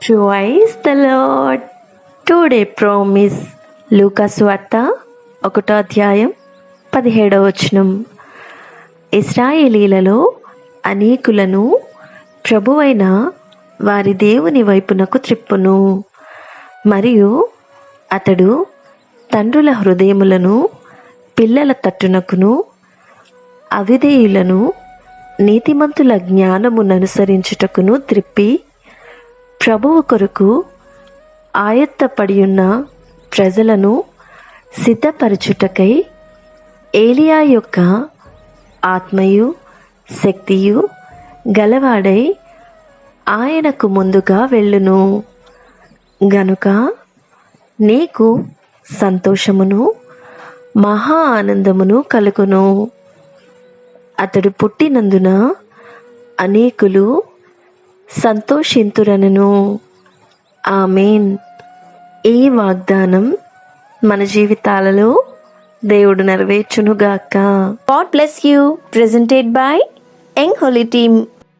Praise the Lord. Today promise. లూకాసు వార్త 1వ అధ్యాయం 17వ వచనం. ఇశ్రాయేలీలలో అనేకులను ప్రభువైన వారి దేవుని వైపునకు త్రిప్పును, మరియు అతడు తండ్రుల హృదయములను పిల్లల తట్టునకును, అవిధేయులను నీతిమంతుల జ్ఞానముననుసరించుటకును త్రిప్పి, ప్రభువు కొరకు ఆయత్తపడియున్న ప్రజలను సిద్ధపరచుటకై ఏలియా యొక్క ఆత్మయు శక్తియు గలవాడై ఆయనకు ముందుగా వెళ్ళును. గనుక నీకు సంతోషమును మహా ఆనందమును కలుగును. అతడు పుట్టినందున అనేకులు సంతోషింతురనెను. ఆమేన్. ఈ వాగ్దానం మన జీవితాలలో దేవుడు నెరవేర్చునుగాక. God bless you. Presented by Young Holy Team.